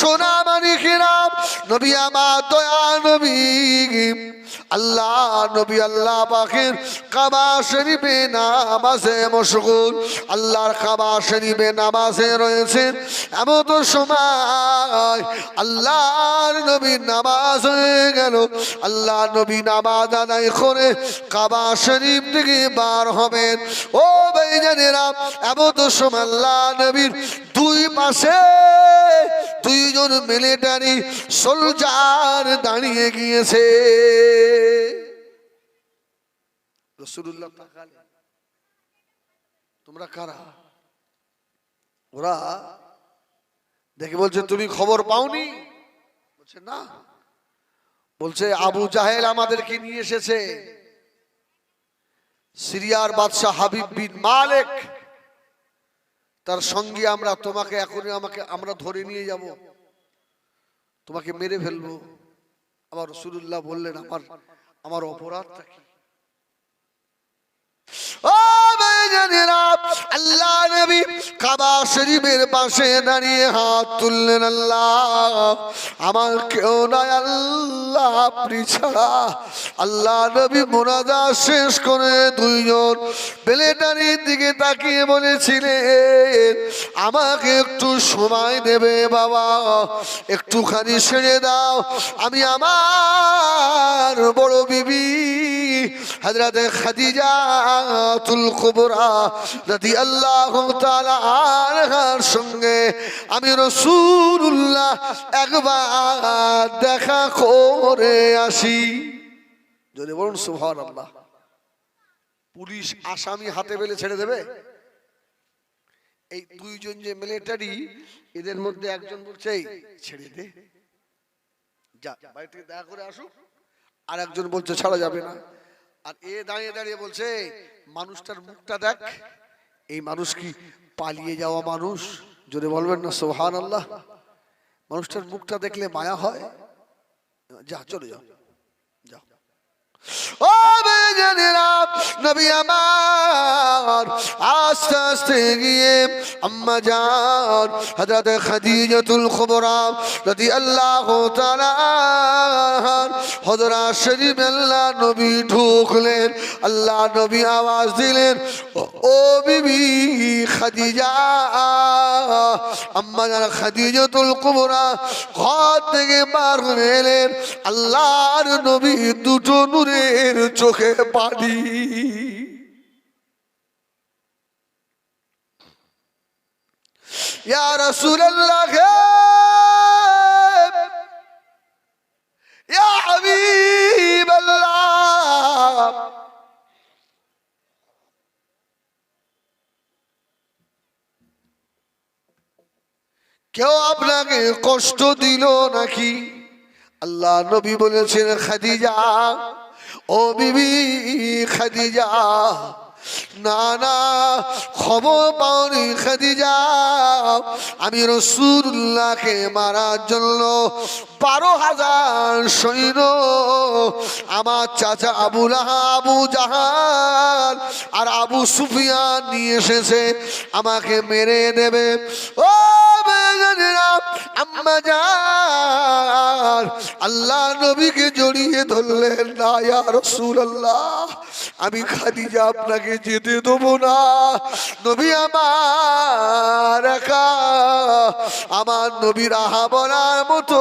সোনা মানিকেরাম, নবী আমার দয়া নবী আল্লাহ নবী আল্লাহ পাকের কাবা শরীফে নামাজে মশগুল, আল্লাহর কাবা শরীফে নামাজে রয়েছেন। এমন তো সময় আল্লাহর নবী নামাজ হয়ে গেল, আল্লাহ নবী নামাজ আদায় করে কাবা শরীফ থেকে বার হবেন। ও ভাইজানেরা, এমন তো সময় আল্লাহ নবীর দুই পাশে দুইজন মিলিটারি সোলজার দাঁড়িয়ে গিয়েছে। রাসূলুল্লাহ তাকালেন, তোমরা কারা? ওরা দেখে বলছে, তুমি খবর পাওনি? বলছে না। বলছে, আবু জাহেল আমাদেরকে নিয়ে এসেছে, সিরিয়ার বাদশাহ হাবিব বিন মালিক, তার সঙ্গে আমরা তোমাকে এখন আমরা ধরে নিয়ে যাব, তোমাকে মেরে ফেলবো। আবার রাসূলুল্লাহ বললেন, আমার অপরাধটা কি? ও ভাইজানেরা, আল্লাহ নবী কাবা শরীফের পাশে দাঁড়িয়ে হাত তুললেন, আল্লাহ আমার কেউ নাই, আল্লাহ আপনি ছাড়া। আল্লাহ নবী মুনাজাত শেষ করে দুইজন মিলিটারির দিকে তাকিয়ে বলেছিলেন, আমাকে একটু সময় দেবে বাবা, একটুখানি ছেড়ে দাও, আমি আমার বড় বিবি হযরত খাদিজাতুল কুবরা রাদিয়াল্লাহু তাআলা আনহার সঙ্গে আমি রাসূলুল্লাহ একবার দেখা করে আসি। যদি বলুন সুবহানাল্লাহ। পুলিশ আসামি হাতে পেলে ছেড়ে দেবে? এই দুইজন যে মিলিটারি, এদের মধ্যে একজন বলছে, ছেড়ে দে, যা বাড়ি থেকে দেখা করে আসুক, আর একজন বলছে ছাড়া যাবে না। আর এ দাঁড়িয়ে দাঁড়িয়ে বলছে, মানুষটার মুখটা দেখ, এই মানুষ কি পালিয়ে যাওয়া মানুষ? যদি বলবেন না সুবহানাল্লাহ। মানুষটার মুখটা দেখলে মায়া হয়। যা চলে যাও, যাও। ও ভাইজানেরা, নবী আমার আস্তে আস্তে গিয়ে আম্মা জান হযরত খাদিজাতুল কুবরা রাদিয়াল্লাহু তাআলা হযরত শরীফ আল্লাহ নবী ঢুকলেন। আল্লাহ নবী আওয়াজ দিলেন, ও বিবি খাদিজা। আম্মা জান খাদিজাতুল কুবরা ঘর থেকে বার হলেন। আল্লাহর নবী দুটো নূরের চোখে পানি। ইয়া রাসূলুল্লাহ, ইয়া হাবিবাল্লাহ, কেউ আপনাকে কষ্ট দিল নাকি? আল্লাহ নবী বলেছেন, খাদিজা, ও বিবি খাদিজা, না না, খবর পাওনি খাদিজা, আমি রাসূলুল্লাহকে মারার জন্য 12,000 সৈন্য আমার চাচা আবু লাহাব, আবু জাহাল আর আবু সুফিয়ান নিয়ে এসেছে, আমাকে মেরে দেবে। ও ভাইজানেরা, আম্মা জান আল্লাহ নবীকে জড়িয়ে ধরলেন, না ইয়া রাসূলুল্লাহ, আমি খাদিজা আপনাকে যেতে দেবো না। নবী আমার একা, আমার নবীর আহা বলার মতো,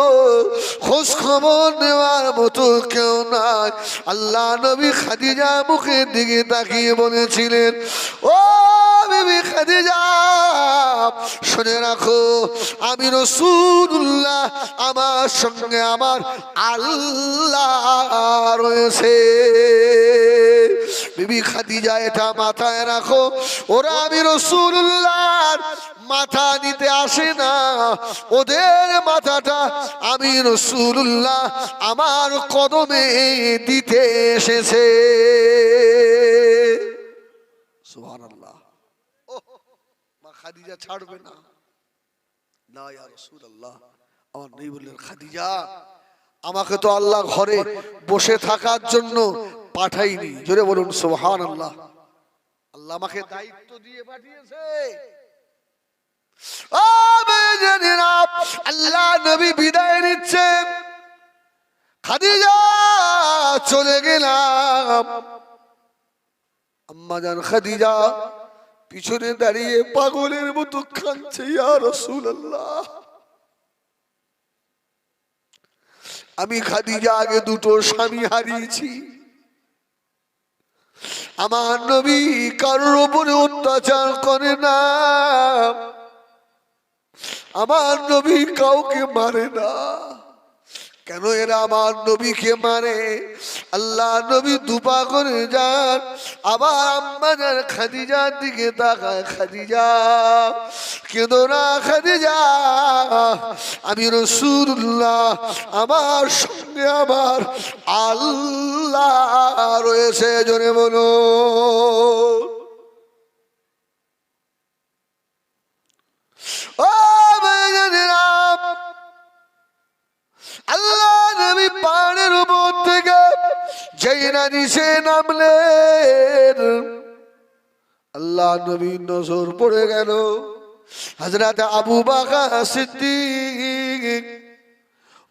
খোঁজ খবর নেওয়ার মতো কেউ নাই। আল্লাহ নবী খাদিজার মুখের দিকে তাকিয়ে বলেছিলেন, ও বিবি খাদিজা, শুনে রাখো, আমি রাসূলুল্লাহ, আমার সঙ্গে আমার আল্লাহ রয়েছে। বিবি খাদিজা, এটা মাথায় রাখো, ওরা আমি রাসূলুল্লাহর মাথা নিতে আসে না, ওদের মাথাটা আমি রাসূলুল্লাহ আমার কদমে দিতে এসেছে। সুবহানাল্লাহ। মা খাদিজা ছাড়বে না, না ইয়া রাসূলুল্লাহ। আমার নবী বললেন, খাদিজা, আমাকে তো আল্লাহ ঘরে বসে থাকার জন্য পাঠাইনি। জোরে বলুন সুবহানাল্লাহ। আল্লাহ আমাকে দায়িত্ব দিয়ে পাঠিয়েছে। আল্লাহ নবী বিদায় নিচ্ছে, খাদিজা চলে গেলাম। আম্মাজান খাদিজা পিছনে দাঁড়িয়ে পাগলের মতো কাঁদছে, ইয়া রাসূলুল্লাহ। আমি খাদিজা আগে দুটো স্বামী হারিয়েছি। আমার নবী কারোর উপরে অত্যাচার করে না, আমার নবী কাউকে মারে না। কেন এরা আমার নবীকে মারে? আল্লাহ নবী দুপা করে যান, আবার আম্মাজান খাদিজার দিকে তাকায়, খাদিজা কেঁদো না খাদিজা, আমি রাসূলুল্লাহ, আমার সঙ্গে আমার আল্লাহ রয়েছে। জোরে বলো ও ভাইজানেরা, আল্লাহ নবী পাহাড়ের উপর থেকে যেই না নিচে নামলেন, আল্লাহ নবী নজর পড়ে গেল হযরত আবু বকর সিদ্দিক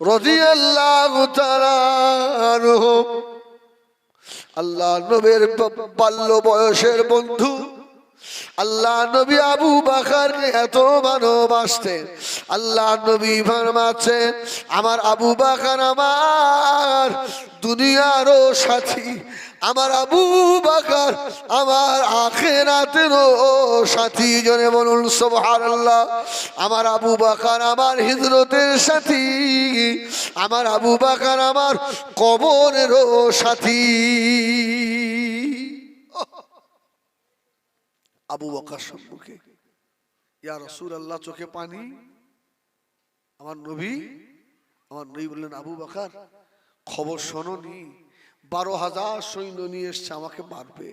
রাদিয়াল্লাহু তাআলা আনহু। আল্লাহ নবীর বাল্য বয়সের বন্ধু, আল্লাহ নবী আবু বকরকে এত ভালোবাসতেন। আল্লাহ নবী ফরমাচ্ছেন, আমার আবু বকর আমার দুনিয়ারও সাথী, আমার আবু বকর আমার আখিরাতেরও সাথী। জনে বলুন সুবহানাল্লাহ। আমার আবু বকর আমার হিজরতের সাথী, আমার আবু বকর আমার কবরেরও সাথী। আবু বকর সম্মুখে, ইয়া রাসূলুল্লাহ, চোখে পানি। আমার নবী বললেন, আবু বকর খবর শোনোনি? 12,000 সৈন্য নিয়ে এসছে, আমাকে মারবে।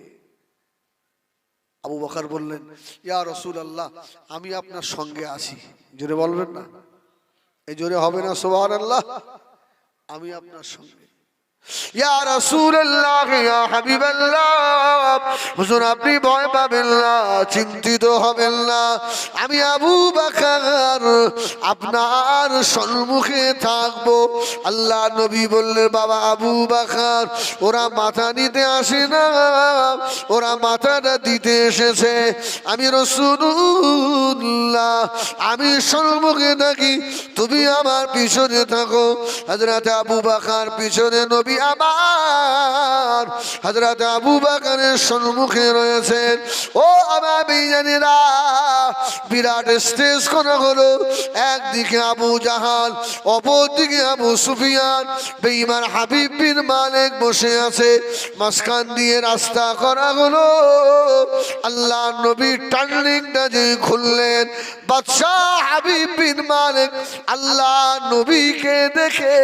আবু বকর বললেন, ইয়া রাসূলুল্লাহ, আমি আপনার সঙ্গে আছি। জোরে বলবেন না, এই জোরে হবে না সুবহানাল্লাহ। আমি আপনার সঙ্গে। ইয়া রাসূলুল্লাহ, ইয়া হাবিবাল্লাহ, হুজুর আপনি ভয় পাবেন না, চিন্তিত হবেন না, আমি আবু বকর আপনার সম্মুখে থাকবো। আল্লাহ নবী বললেন, বাবা আবু বকর, ওরা মাথা নিতে আসে না, ওরা মাথাটা দিতে এসেছে। আমি রাসূলুল্লাহ, আমি সম্মুখে থাকি, তুমি আমার পিছনে থাকো। হযরত আবু বকর পিছনে, নবী আমার হযরত আবু বকরের সম্মুখে রয়েছেন। ও আমার ভাইজানেরা, বিরাট স্টেজ করা হলো। একদিকে আবু জাহাল, অপরদিকে আবু সুফিয়ান, বেঈমান হাবিব বিন মালিক বসে আছে। মাঝখান দিয়ে রাস্তা করা হলো। আল্লাহ নবী টার্নিংটা যে খুললেন, বাদশাহ হাবিব বিন মালিক আল্লাহ নবীকে দেখে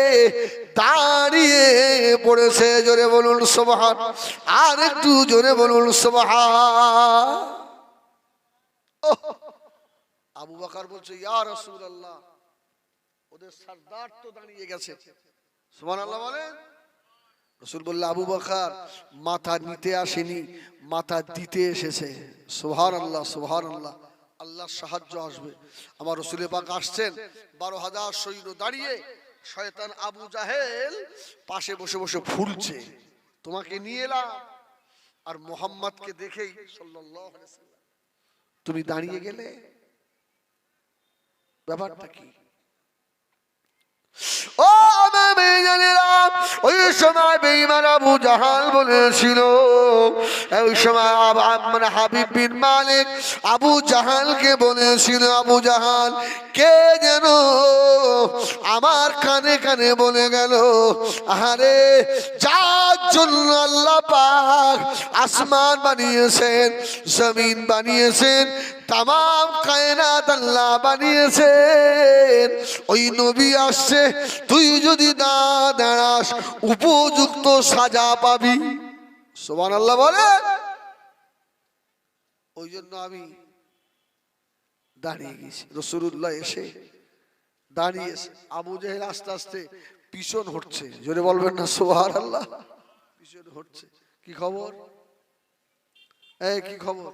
দাঁড়িয়ে পড়েছে। জোরে বলুন সুবহান, আর একটু জোরে বলুন সুবহান। আবু বকর বলছে, ইয়া রাসূলুল্লাহ, ওদের সরদার তো দাঁড়িয়ে গেছে। সুবহানাল্লাহ বলেন। রাসূল বলল, আবু বকর মাথা নিতে আসেনি, মাথা দিতে এসেছে। সুবহানাল্লাহ সুবহানাল্লাহ, আল্লাহর সাহায্য আসবে। আমার রাসূল পাক আসছেন, 12,000 সৈন্য দাঁড়িয়ে, শয়তান আবু জাহেল পাশে বসে বসে ফুলছে, তোমাকে নিয়ে এলাম। আর মুহাম্মদকে দেখেই সাল্লাল্লাহু আলাইহি ওয়াসাল্লাম তুমি দাঁড়িয়ে গেলে, ব্যাপারটা কি? ও আমার বেঈমানেরা, ওই সময় বেঈমান আবু জাহাল বলেছিল, ওই সময় মানে হাবিব বিন মালিক আবু জাহালকে বলেছিল, আবু জাহাল কে যেন আমার কানে কানে বলে গেল, আরে যার জন্য আল্লাহ পাক আসমান বানিয়েছেন, জমিন বানিয়েছেন, তামাম কায়নাত আল্লাহ বানিয়েছেন, ওই নবী আসছে, তুই যদি না দাঁড়াস উপযুক্ত সাজা পাবি। সুবহানাল্লাহ বলে। ওই জন্য আমি দাঁড়িয়ে গেছি। রাসূলুল্লাহ এসে দাঁড়িয়েছে, আবু জাহেল আস্তে আস্তে পিছন হটছে। জোরে বলবেন না সুবহানাল্লাহ। পিছন হটছে, কি খবর? এই কি খবর?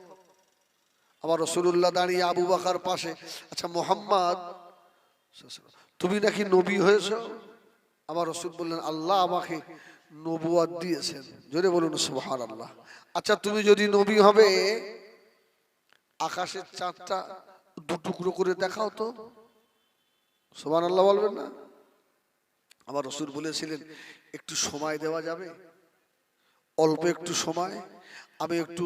আমার রাসূলুল্লাহ দাঁড়িয়ে, আবু বকর পাশে। আচ্ছা মুহাম্মদ তুমি নাকি নবী হয়েছো। আমার রাসূল বললেন, আল্লাহ আমাকে নবুয়ত দিয়েছেন। জোরে বলুন সুবহানাল্লাহ। আচ্ছা, তুমি যদি নবী হবে, আকাশের চাঁদটা দু টুকরো করে দেখাও তো। সুবহানাল্লাহ বলবেন না? আমার রাসূল বলেছিলেন, একটু সময় দেওয়া যাবে? অল্প একটু সময়, আমি একটু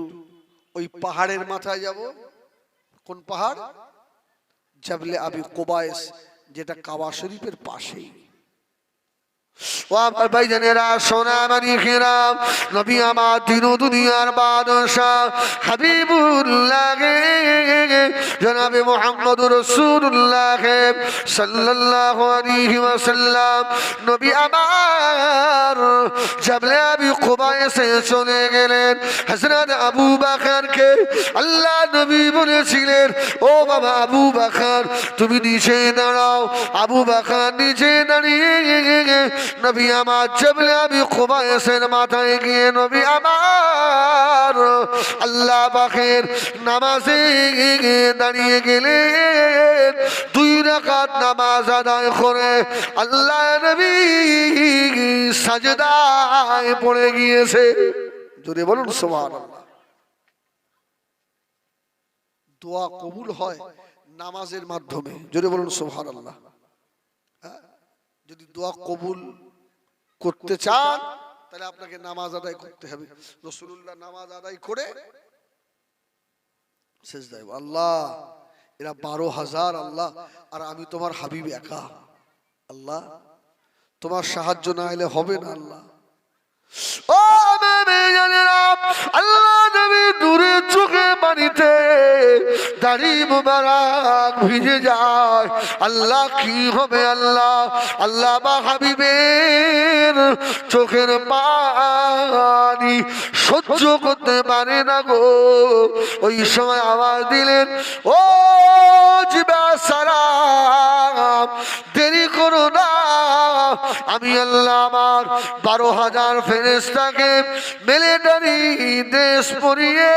ওই পাহাড়ের মাথায় যাব। কোন পাহাড়? জাবলে আবি কুবাইস, যেটা কাবা শরীফের পাশেই। ও আমার ভাইজানেরা, সোনা মানিকেরা, নবী আমার দিন দুনিয়ার বাদশাহ হাবিবুল্লাহ জনাবে মুহাম্মদুর রাসূলুল্লাহ সাল্লাল্লাহু আলাইহি ওয়াসাল্লাম নবী আমার জাবলে আবি কুবাইসে চলে গেলেন। হযরত আবু বকরকে আল্লাহ নবী বলেছিলেন, ও বাবা আবু বকর, তুমি নিচে দাঁড়াও। আবু বকর নিচে দাঁড়িয়ে নবী আমার জাবলে আবি কুবাইসের মাথায় গিয়ে নবী আমার আল্লাহ পাকের নামাজে দাঁড়িয়ে গেলেন। 2 রাকাত নামাজ আদায় করে আল্লাহ নবী সাজদায় পড়ে গিয়েছে। জোরে বলুন সুবহানাল্লাহ। দোয়া কবুল হয় নামাজের মাধ্যমে। জোরে বলুন সুবহানাল্লাহ। যদি দোয়া কবুল করতে চান তাহলে আপনাকে নামাজ আদায় করতে হবে। রাসূলুল্লাহ নামাজ আদায় করে সিজদায়, আল্লাহ এরা 12,000, আল্লাহ আর আমি তোমার হাবিব একা, আল্লাহ তোমার সাহায্য না এলে হবে না। আল্লাহ ও জানেরা, আল্লাহ নবী দূরে চোখে পানিতে দাড়ি মুবারক ভিজে যায়। আল্লাহ কি হবে? আল্লাহ আল্লাহ বা হাবিবের চোখের পানি সহ্য করতে পারে না গো। ওই সময় আওয়াজ দিলেন, ও জিবা সালাম, দেরি করো না, আমি আল্লাহ আমার 12,000 ফেরেশতাকে মিলিটারি দেশ পরিয়ে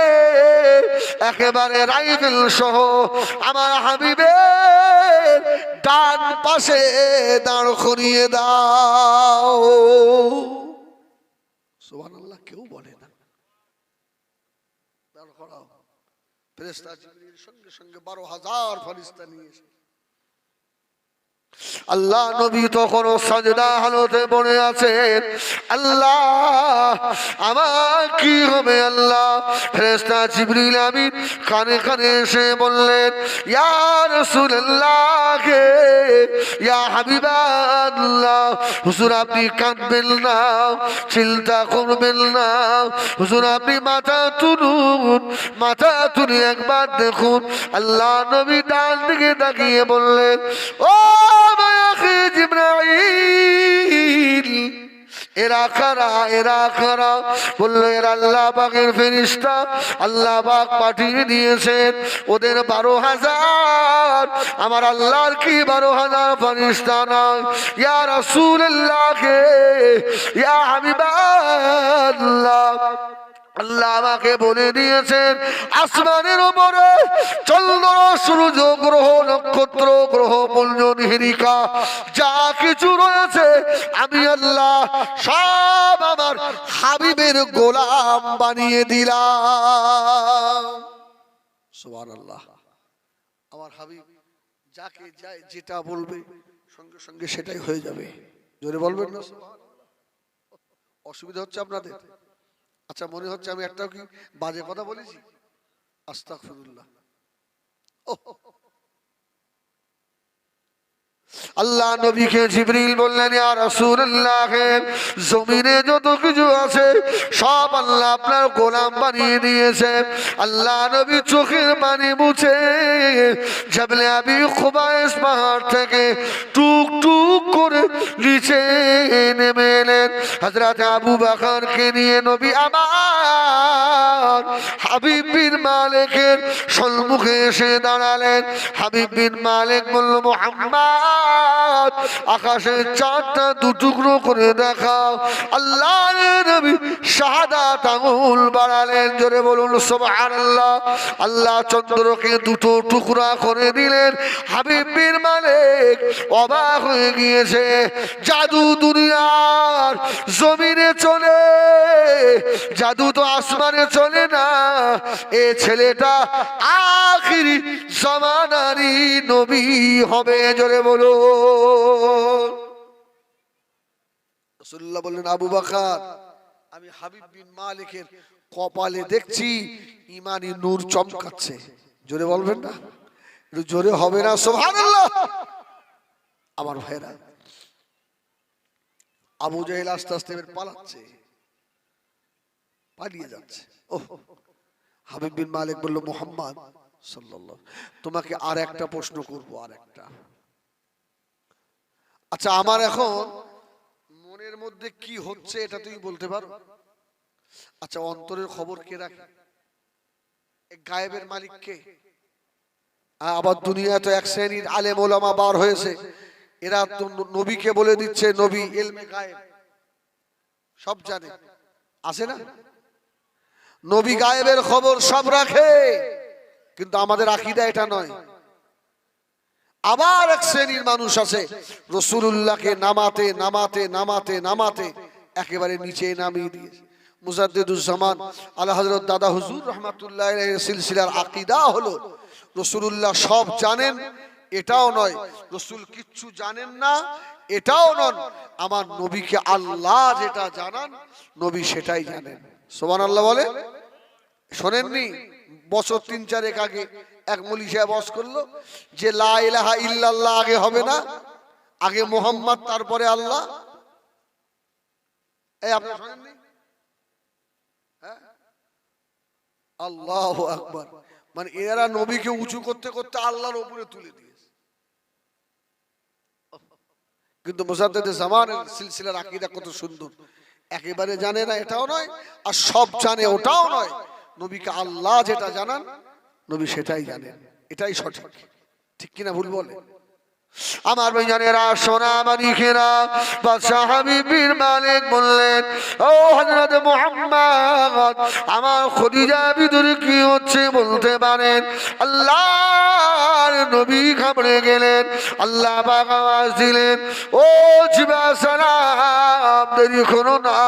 একেবারে রাইফেল সহ আমার হাবিবের ডান পাশে দাঁড় করিয়ে দাও। সুবহানাল্লাহ। কেউ বলে না দাঁড় করাও। ফেরেশতা জিবরীল সঙ্গে সঙ্গে 12,000 ফেরেশতা নিয়ে এসে আল্লাহ নবী তখন সাজদা হালতে পড়ে আছেন। আল্লাহ আমার কি হবে? আল্লাহ ফেরেশতা জিবরিল আমিন কানে কানে এসে বললেন, ইয়া রাসূলুল্লাহ, ইয়া হাবিবাল্লাহ, হুজুর আপনি কাঁদবেন না, চিন্তা করবেন না, হুজুর আপনি মাথা তুলুন, মাথা তুলে একবার দেখুন। আল্লাহ নবী ডান দিকে তাকিয়ে বললেন, ও জিবরাইল, এরা কারা? এরা কারা? বলল, এরা আল্লাহ পাকের ফেরেশতা। আল্লাহ পাক পাঠিয়ে দিয়েছেন, ওদের 12,000। আমার আল্লাহর কি 12,000 ফেরেশতা নয়? ইয়া রাসূলুল্লাহ, ইয়া হাবিবাল্লাহ, আল্লাহ আমাকে বলে দিয়েছেন আসমানের উপরে চন্দ্র, সূর্য, গ্রহ, নক্ষত্র, গ্রহ পুঞ্জ, নিহিরিকা যা কিছু রয়েছে আমি আল্লাহ সব আমার হাবিবের গোলাম বানিয়ে দিলাম। সুবহানাল্লাহ। আমার হাবিব যাকে যায় যেটা বলবে সঙ্গে সঙ্গে সেটাই হয়ে যাবে। জোরে বলবেন না? অসুবিধা হচ্ছে আপনাদের? আচ্ছা, মনে হচ্ছে আমি একটা কি বাজে কথা বলেছি? আস্তাগফিরুল্লাহ। আল্লাহ নবীকে জিবরিল বললেন, ইয়া রাসূলুল্লাহ, জমিনে যত কিছু আছে সব আল্লাহ আপনার গোলাম বানিয়ে দিয়েছে। আল্লাহ নবী চোখের পানি মুছে জাবলে আবি কুবাইস পাহাড় থেকে টুক টুক করে নিচে নেমে এলেন। হযরত আবু বকরকে নিয়ে নবী আমার হাবিব বিন মালিকের সম্মুখে এসে দাঁড়ালেন। হাবিব বিন মালিক বলল, মুহাম্মদ, আকাশের চাঁদটা 2 টুকরো করে দেখাও। আল্লাহর নবী শাহাদাত আঙ্গুল বাড়ালেন। জোরে বলুন সুবহানাল্লাহ। আল্লাহ চন্দ্রকে 2 টুকরা করে দিলেন। হাবিব বিন মালিক অবাক হয়ে গিয়েছে। জাদু দুনিয়ার জমিনে চলে, জাদু তো আসমানে চলে না। এ ছেলেটা আখিরি জামানারই নবী হবে। জোরে বলো। রাসূলুল্লাহ বললেন, আবু বকর, আমি হাবিব বিন মালিকের কপালে দেখছি ঈমানি নূর চমকাচ্ছে। জোরে বলবেন না? একটু জোরে হবে না? সুবহানাল্লাহ। আমার ভাইরা, আবু জাহেল আস্তে আস্তে পালাচ্ছে, পালিয়ে যাচ্ছে। ওহ, হাবিব বিন মালিক বলল, মুহাম্মদ সাল্লাল্লাহু, তোমাকে আর একটা প্রশ্ন করব, আর একটা। আচ্ছা, আমার এখন মনের মধ্যে কি হচ্ছে এটা তুমি বলতে পারো? আচ্ছা, অন্তরের খবর কে রাখে? এই গায়েবের মালিক কে? আবার দুনিয়া তো এক শ্রেণীর আলেম ওলামা বার হয়েছে, এরা তো নবীকে বলে দিচ্ছে নবী ইলমে গায়েব সব জানে। আছে না? নবী গায়েবের খবর সব রাখে, কিন্তু আমাদের আকীদা এটা নয়। আবার এক শ্রেণীর মানুষ আছে, রাসূলুল্লাহকে নামাতে নামাতে নামাতে নামাতে একেবারে নিচে নামিয়ে দিয়েছে। মুজাদ্দিদুজ্জামান আলা হযরত দাদা হুজুর রাহমাতুল্লাহ আলাইহির সিলসিলার আকীদা হলো রাসূলুল্লাহ সব জানেন এটাও নয়, রাসূল কিচ্ছু জানেন না এটাও নয়। আমার নবীকে আল্লাহ যেটা জানান নবী সেটাই জানেন। সুবহানাল্লাহ বলে। শোনেননি বছর ৩-৪ আগে এক মৌলী সাহেব ওয়াজ করলো যে লা ইলাহা ইল্লাল্লাহ আগে হবে না, আগে মুহাম্মদ তারপরে আল্লাহ। এই আপনি শোনেননি? হ্যাঁ, আল্লাহু আকবার। মানে এরা নবীকে উঁচু করতে করতে আল্লাহর উপরে তুলে দিয়েছে। কিন্তু মুজাদ্দিদে জামানের সিলসিলার আকীদা কত সুন্দর, একেবারে জানে না এটাও নয়, আর সব জানে ওটাও নয়। নবীকে আল্লাহ যেটা জানান নবী সেটাই জানেন, এটাই সঠিক। ঠিক কিনা ভুল বলে? আমার ভাইজানেরা, সোনা মানিকেরা, বাদশা হাবিব বিন মালিক বললেন, ও হযরত মুহাম্মদ, আমার খদিজা ভিতরে কি হচ্ছে বলতে পারেন? আল্লাহর নবী ঘাবড়ে গেলেন। আল্লাহ পাক আওয়াজ দিলেন, ও জিবরা সালাম, দেরি করো না,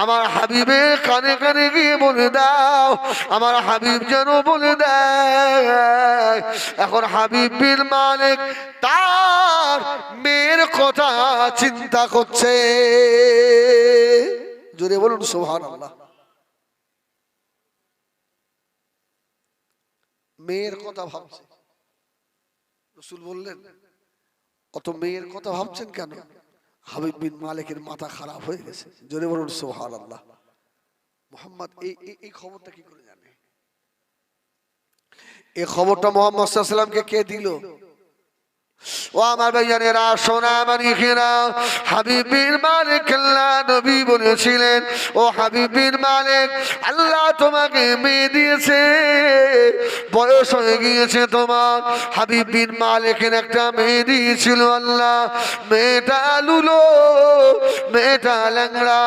আমার হাবিবের কানে কানে গিয়ে বলে দাও, আমার হাবিব যেন বলে দেয়। এখন হাবিব বিন মালিক তার মেয়ের কথা চিন্তা করছে। জোরে বলুন সুবহানাল্লাহ। মেয়ের কথা ভাবছে। রাসূল বললেন, অত মেয়ের কথা ভাবছেন কেন? হাবিব বিন মালিকের মাথা খারাপ হয়ে গেছে। জোরে বলুন সুবহানাল্লাহ। মুহাম্মদ এই খবরটা কি করে জানে? এই খবরটা মুহাম্মদ সাল্লাল্লাহু আলাইহি ওয়াসাল্লামকে কে দিল? ও আমার ভাইজানেরা, সোনা মানিকেরা, হাবিব বিন মালিক আল্লাহ নবী বলেছিলেন, ও হাবিব বিন মালিক, আল্লাহ তোমাকে মেয়ে দিয়েছে, বয়স হয়ে গিয়েছে তোমার। হাবিব বিন মালিকের একটা মেয়ে দিয়েছিল আল্লাহ। মেয়েটা লুলো, মেয়েটা ল্যাংড়া,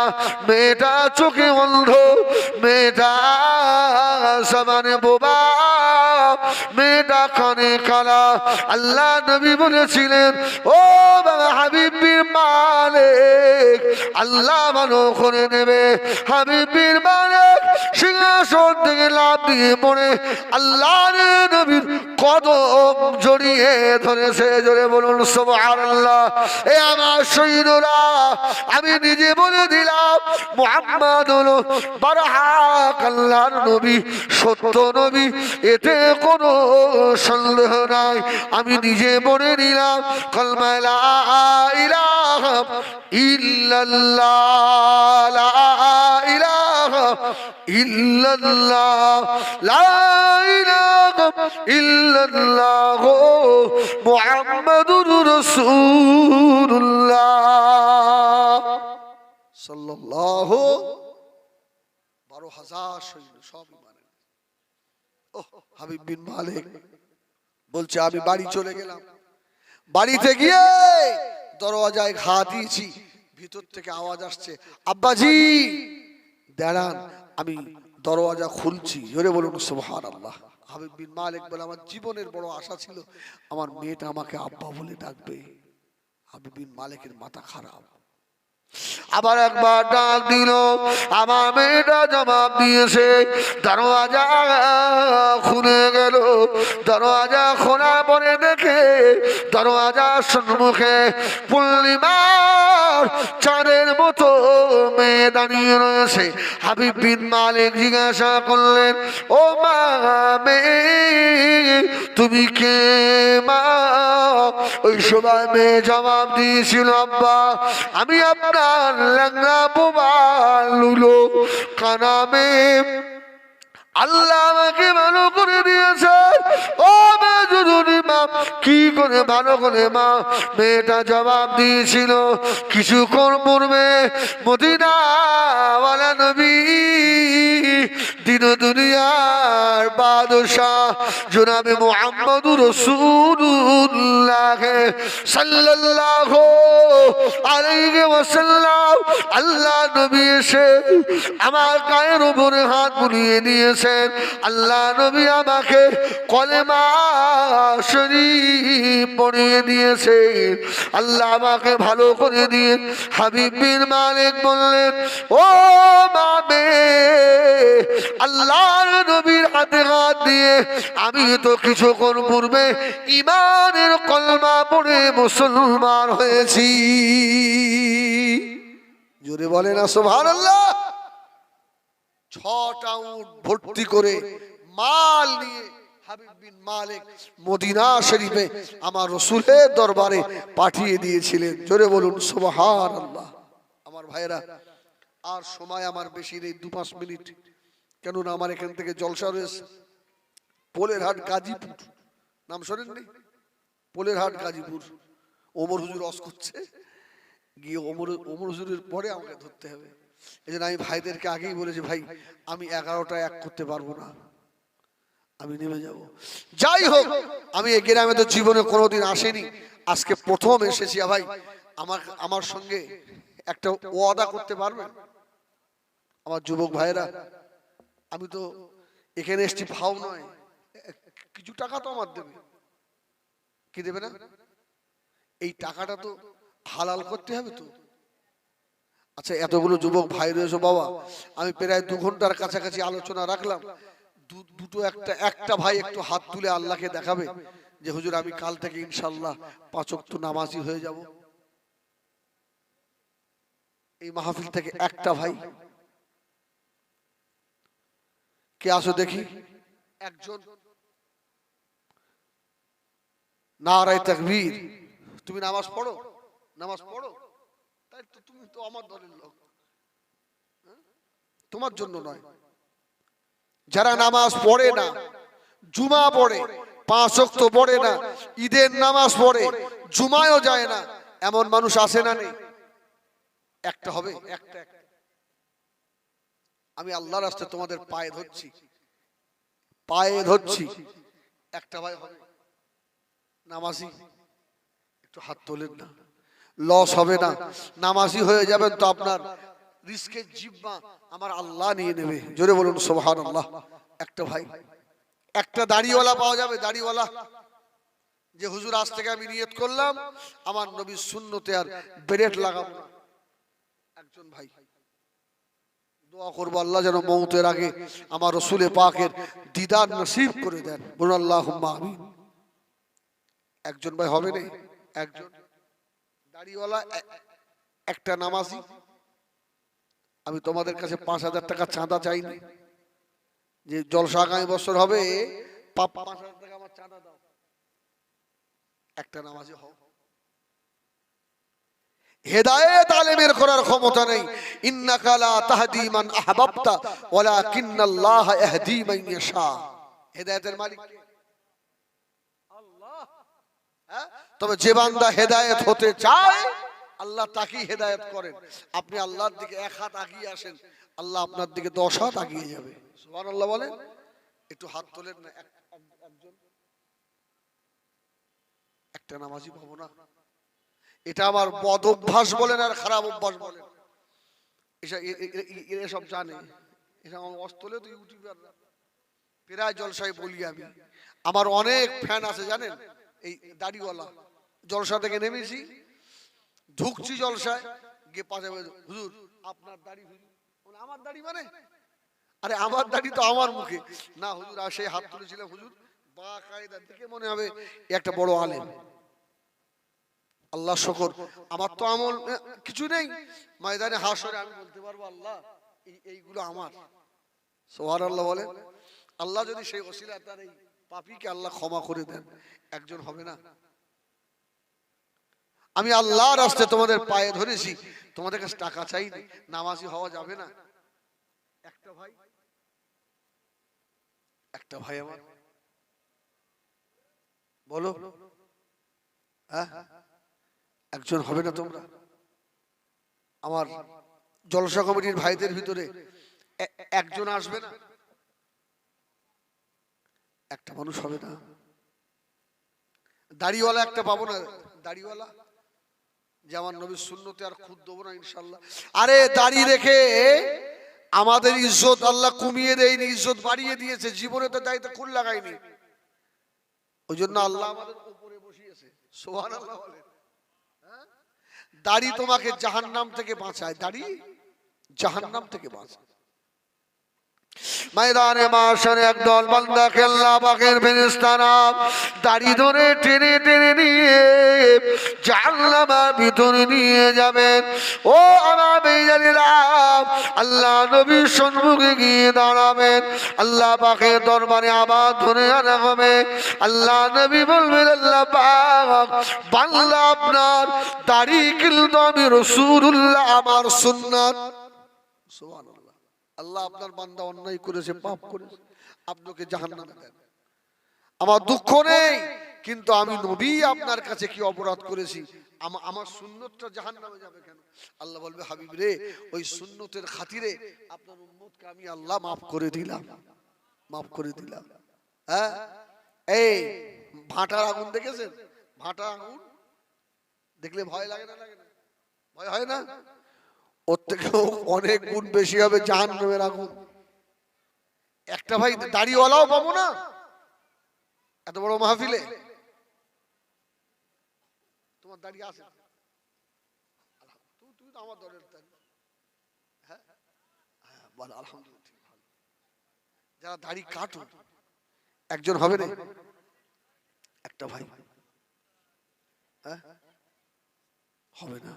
মেয়েটা চোখে অন্ধ, মেয়েটা সমানে বোবা, মেয়েটা কানে কালা। আল্লাহ নবী বলেছিলেন, ও বাবা হাবিব বিন মালিক, আল্লাহ ভালো করে নেবে। হাবিব বিন মালিক সিংহাসন থেকে লাফ দিয়ে পড়ে আল্লাহর নবীর কদম জড়িয়ে ধরেছে। জোরে বলুন সুবহানাল্লাহ। এ আমার সৈন্যরা, আমি নিজে বলে দিলাম, মুহাম্মদ হলো বারহাক আল্লাহর নবী, সত্য নবী, এতে কোনো সন্দেহ নাই। আমি নিজে বলে নিলাম, কালমা লা ইলাহা ইল্লাল্লাহ, লা ইলাহা ইল্লাল্লাহ, লা ইলাহা ইল্লাল্লাহ, মুহাম্মাদুর রাসূলুল্লাহ সাল্লাল্লাহু। 12,000 সৈন্য সব ইমানের। ওহ, হাবিব বিন মালিক বলছে, আমি বাড়ি চলে গেলাম। বাড়িতে গিয়ে দরওয়াজায় ঘা দিয়েছি, ভিতর থেকে আওয়াজ আসছে, আব্বাজি দাঁড়ান, আমি দরওয়াজা খুলছি। জোরে বলুন সুবহানাল্লাহ। হাবিব বিন মালিক বলে আমার জীবনের বড় আশা ছিল আমার মেয়েটা আমাকে আব্বা বলে ডাকবে। হাবিব বিন মালিকের মাথা খারাপ। আবার একবার ডাক দিল, আমার মেয়েটা জবাব দিয়েছে। দরওয়াজা খুলে গেল। দরওয়াজা খোলার পরে দেখে দরওয়াজার সম্মুখে পূর্ণিমার চাঁদের মতো মেয়ে দাঁড়িয়ে রয়েছে। হাবিব বিন মালিক জিজ্ঞাসা করলেন, ও মা, মেয়ে তুমি কে মা? ওই সময় মেয়ে জবাব দিয়েছিল, আব্বা আমি আপনার ল্যাংড়া বোবা লুলো কানা মেয়ে, আল্লাহ আমাকে ভালো করে দিয়েছে। ও মা, জরুরি মা, কি করে ভালো করে মা? মেয়েটা জবাব দিয়েছিল, কিছুক্ষণ পূর্বে মদিনাওয়ালা নবী দিন দুনিয়ার বাদশাহ জনাবে মুহাম্মদুর রাসূলুল্লাহ সাল্লাল্লাহু আলাইহি ওয়াসাল্লাম, আল্লাহ নবী এসে আমার গায়ের উপরে হাত বুলিয়ে দিয়েছেন। আল্লাহ নবী আমাকে কলেমা শরীফ পড়িয়ে দিয়েছেন। আল্লাহ আমাকে ভালো করে দিয়ে হাবিব বিন মালিক বললেন, ও বাবে, আল্লাহর নবীর হাতে হাত দিয়ে আমি তো কিছুক্ষণ পূর্বে ঈমানের কলমা পড়ে মুসলমান হয়েছি। জোরে বলে না সুবহানাল্লাহ। 6টা উট ভর্তি করে মাল নিয়ে হাবিব বিন মালিক মদিনা শরীফে আমার রাসূলের দরবারে পাঠিয়ে দিয়েছিলেন। জোরে বলুন সুবহানাল্লাহ। আমার ভাইরা, আর সময় আমার বেশি নেই, 2-5 মিনিট, কেননা আমার এখান থেকে জলসা রয়েছে। পোলেরহাট গাজীপুর, নাম শোনেননি? পোলেরহাট গাজীপুর। ওমর হুজুর ওয়াজ করছে, গিয়ে ওমর হুজুরের পরে আমাকে ধরতে হবে। এই জন্য আমি ভাইদেরকে আগেই বলেছি, ভাই আমি 11টা এক করতে পারবো না, আমি নেমে যাব। যাই হোক, আমি এই গ্রামে তো জীবনে কোনোদিন আসেনি, আজকে প্রথম এসেছি। ভাই আমার সঙ্গে একটা ওয়াদা করতে পারবেন? আমার যুবক ভাইরা, আমি তো এখানে এসেছি ভাও নয়, কিছু টাকা তো আমার দেবে। কি দেবে না? এই টাকাটা তো হালাল করতে হবে তো। আচ্ছা, এতগুলো যুবক ভাই রয়েছে বাবা, আমি প্রায় 2 ঘন্টার কাছাকাছি আলোচনা রাখলাম। একটা ভাই একটু হাত তুলে আল্লাহকে দেখাবে যে হুজুর আমি কাল থেকে ইনশাআল্লাহ 5 ওয়াক্ত নামাজি হয়ে যাব। এই মাহফিল থেকে একটা ভাই কে আসো দেখি? একজন? নারায়ে তাকবীর। তুমি নামাজ পড়ো? নামাজ পড়ো? তাই তো, তুমি তো আমার দলের লোক, তোমার জন্য নয়। যারা নামাজ পড়ে না, জুমা পড়ে, 5 ওয়াক্ত পড়ে না, ঈদের নামাজ পড়ে, জুমায়ও যায় না, এমন মানুষ আছে না নেই? একটা হবে, একটা। আমি আল্লাহর রাস্তায় তোমাদের পায়ে ধরছি, একটা ভাই হবে নামাজি? একটু হাত তোলেন না, লস হবে না? নামাজি হয়ে যাবেন তো আপনার রিস্কের জিম্মা আমার আল্লাহ নিয়ে নেবে। জোরে বলুন সুবহানাল্লাহ। একটা ভাই, একটা দাড়িওয়ালা পাওয়া যাবে? দাড়িওয়ালা যে হুজুর আজ থেকে আমি নিয়ত করলাম আমার নবীর সুন্নতে আর বেরেট লাগাবো না। একজন ভাই দোয়া করবো আল্লাহ যেন মওতের আগে আমার রাসূলে পাকের দিদার নসিব করে দেন। বলুন আল্লাহুম্মা আমিন। একজন ভাই হবে না? একজন দাড়িওয়ালা, একটা নামাজি। আমি তোমাদের কাছে 5000 টাকা চাঁদা চাইনি, যে জলসা আগামী বছর হবে, 5000 টাকা আমার চাঁদা দাও, একটা নামাজি হও। হেদায়েত আলেমের করার ক্ষমতা নেই। ইন্নাকা লা তাহদি মান আহবাবতা ওয়ালাকিন্নাল্লাহ ইয়াহদি মান ইয়াশা। হেদায়েতের মালিক কে? আল্লাহ। তবে যে বান্দা হেদায়েত হতে চায় আল্লাহ তাকেই হেদায়েত করেন। আপনি আল্লাহর দিকে 1 হাত আগিয়ে আসেন, আল্লাহ আপনার দিকে 10 হাত আগিয়ে যাবে। সুবহানাল্লাহ বলেন। একটু হাত তোলেন না। একজন, একটা নামাজি পাবো না? এটা আমার বদ অভ্যাস বলেন আর খারাপ অভ্যাস বলেন, এরা সব জানে। এটা আমার অস্তলে তো ইউটিউবার প্রায় জলসায় বলি আমি, আমার অনেক ফ্যান আছে জানেন, এই দাড়িওয়ালা। জলসা থেকে নেমেছি, ঢুকছি জলসায়, গিয়ে পাশে হুজুর আপনার দাড়ি, হুজুর আমার দাড়ি মানে, আরে আমার দাড়ি তো আমার মুখে না হুজুর। আর সেই হাত তুলেছিলাম হুজুর, বা কায়দা দেখে মনে হবে একটা বড় আলেম। আল্লাহ শকর, আমার তো আমল কিছু নেই, ময়দানে হাসরে আমি বলতে পারবো আল্লাহ এইগুলো আমার। সুবহানাল্লাহ বলে। আল্লাহ যদি সেই ওসিলা তার এই পাপীকে আল্লাহ ক্ষমা করে দেন, একজন হবে না? আমি আল্লাহর রাস্তায় তোমাদের পায়ে ধরেছি, তোমাদের কাছে টাকা চাইনি, নামাজি হওয়া যাবে না? একটা ভাই আমার বলো, হ্যাঁ একজন হবে না তোমরা? আমার জলসা কমিটির ভাইদের ভিতরে একজন আসবে না? একটা মানুষ হবে না? দাড়িওয়ালা একটা পাবো না? দাড়িওয়ালা যে আমার নবীর সুন্নতে আর খুদ দেবো না ইনশাল্লাহ। আরে দাড়ি রেখে আমাদের ইজ্জত আল্লাহ কমিয়ে দেয়নি, ইজ্জত বাড়িয়ে দিয়েছে। জীবনে তো দায়িত্ব খুল লাগায়নি, ওই জন্য আল্লাহ আমাদের উপরে বসিয়েছে। সুবহানাল্লাহ বলে। দাড়ি তোমাকে জাহান্নাম থেকে বাঁচায়, দাড়ি জাহান্নাম থেকে বাঁচায়। ময়দানে মাশারে একদল বান্দাকে আল্লাহ পাকের ফেরেশতারা দাড়ি ধরে টেনে টেনে নিয়ে জাহান্নামের ভিতরে নিয়ে যাবেন। ও আমার ভাইজানেরা, আল্লাহ নবীর সম্মুখে গিয়ে দাঁড়াবেন, আল্লাহ পাকের দরবারে আবার ধরে আনা হবে। আল্লাহ নবী বলবেন, আল্লাহ পাক বান্দা আপনার দাড়ি কিন্তু আমি রাসূলুল্লাহ, আমার সুন্নাত। সুবহানাল্লাহ। আল্লাহ আপনার বান্দা অন্যায় করেছে, পাপ করেছে, আপনাকে জাহান্নামে দেন। আমার দুঃখ নেই, কিন্তু আমি নবী আপনার কাছে কি অপরাধ করেছি, আমার সুন্নতটা জাহান্নামে যাবে কেন? আল্লাহ বলবে, হাবিব রে, ওই সুন্নতের খাতিরে আপনার উম্মতকে আমি আল্লাহ মাফ করে দিলাম, মাফ করে দিলাম। হ্যাঁ, এই ভাটার আগুন দেখেছেন? ভাটার আগুন দেখলে ভয় লাগে না? লাগে না? ভয় হয় না? ওর থেকেও অনেক গুণ বেশি হবে জাহান্নামের আগুন। একটা ভাই দাড়িওয়ালাও পাবো না এত বড় মাহফিলে। তোমার দাড়ি আছে? তুমি তো আমার দলের। হ্যাঁ, বলো আলহামদুলিল্লাহ। যারা দাড়ি কাটো একজন হবে না? একটা ভাই, হ্যাঁ হবে না?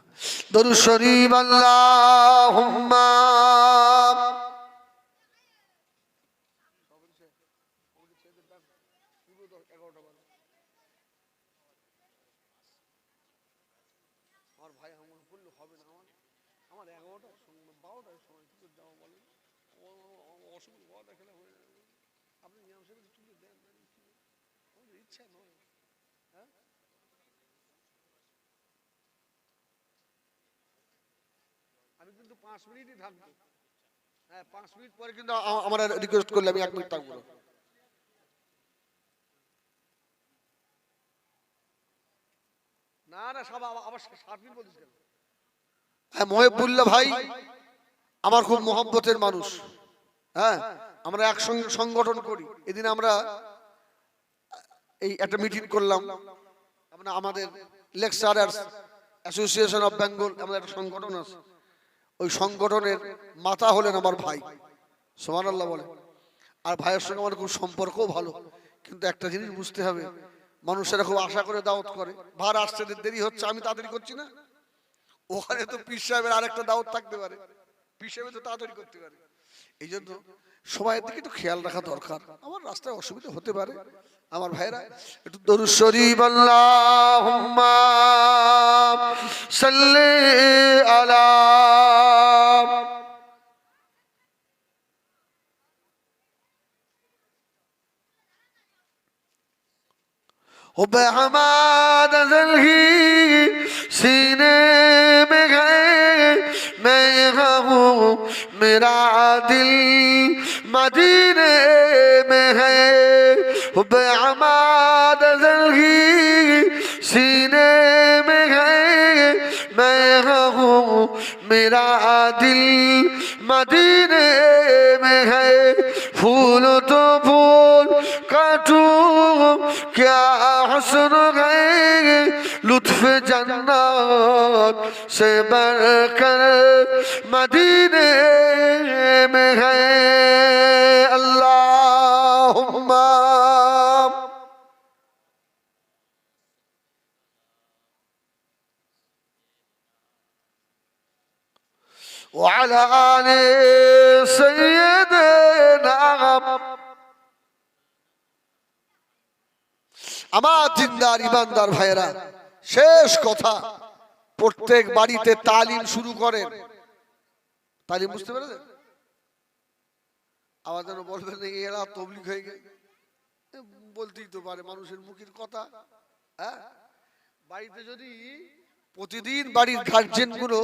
দরুদ শরীফ আল্লাহুম্মা আমার ভাই আমার বললো হবে না, আমার 11টা 12টার সময় কিছু দাও বলেন, অসুবিধা 12টা খেলা হয়ে যাবে। আপনি নিয়ম হিসেবে তুলে দেন, আমাদের ইচ্ছা নয়। হ্যাঁ, আমি কিন্তু 5 মিনিটই থাকবো। হ্যাঁ, 5 মিনিট পরে কিন্তু আমার রিকোয়েস্ট করলে আমি 1 মিনিট থাকবো। না না, সব আবার 7 মিনিট বলিস কেন? হ্যাঁ, মহিবুল্লাহ ভাই আমার খুব মহব্বতের মানুষ। হ্যাঁ, আমরা একসঙ্গে সংগঠন করি। এদিন আমরা এই একটা মিটিং করলাম, আমরা আমাদের লেকচারার্স অ্যাসোসিয়েশন অফ বেঙ্গল, আমাদের একটা সংগঠন আছে। ওই সংগঠনের মাথা হলেন আমার ভাই। সুবহানাল্লাহ বলে। আর ভাইয়ের সঙ্গে আমার খুব সম্পর্কও ভালো। কিন্তু একটা জিনিস বুঝতে হবে, মানুষেরা খুব আশা করে দাওয়াত করে, ভার আসতে দেরি হচ্ছে, আমি তাড়াতাড়ি করছি না। ওখানে তো পীর সাহেবের আরেকটা দাওয়াত থাকতে পারে, পীর সাহেব তো তাড়াতাড়ি করতে পারে। এই জন্য সবাই দিকে একটু খেয়াল রাখা দরকার। আমার রাস্তায় অসুবিধা হতে পারে, আমার ভাইরা একটু দরুদ শরীফ আল্লাহুম্মা সাল্লি আলা हमाद जल्ही सीने में गए, मैं यहाँ हूँ, मेरा दिल मदीने में है। हमाद जल्ही सीने में गए, मैं यहाँ हूँ, मेरा दिल मदीने में है। फूल तो फूल काटूं क्या हसन है लुत्फ जन्नत से बढ़कर मदीने में है अल्लाहुम्मा وعلى آل سيدنا আমার দিনদার ইমানদার ভাইরা শেষ কথা প্রত্যেক বাড়িতে তালিম শুরু করেন তালিম বুঝতে পেরেছেন আবার যেন বলবেন এরা তবলিগ হয়ে গেছে বলতেই তো পারে মানুষের মুখের কথা হ্যাঁ বাড়িতে যদি প্রতিদিন বাড়ির গার্জেন গুলো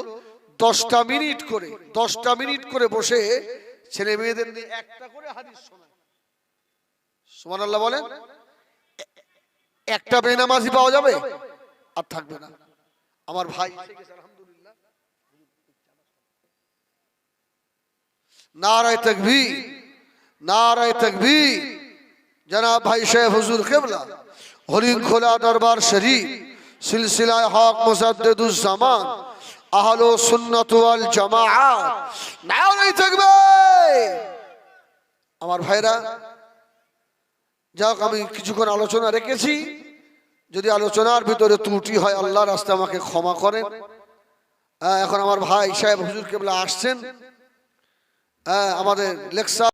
10টা মিনিট করে বসে ছেলে মেয়েদের নিয়ে একটা করে হাদিস শোনায় সুবহানাল্লাহ বলেন একটা বেনামাজি পাওয়া যাবে আর থাকবে না আমার ভাই আলহামদুলিল্লাহ নারায়ে তাকবীর জনাব ভাই শেখ হুজুর কিবলা হরিণ খোলা দরবার শরীফ সিলসিলায়ে হক মুজাদ্দিদুজ জামান আহলে সুন্নাত ওয়াল জামাআত নারায়ে তাকবীর আমার ভাইরা যাক আমি কিছুক্ষণ আলোচনা রেখেছি যদি আলোচনার ভিতরে ত্রুটি হয় আল্লাহর রাস্তায় আমাকে ক্ষমা করেন এখন আমার ভাই সাহেব হুজুর কিবলা আসছেন আমাদের লেকচার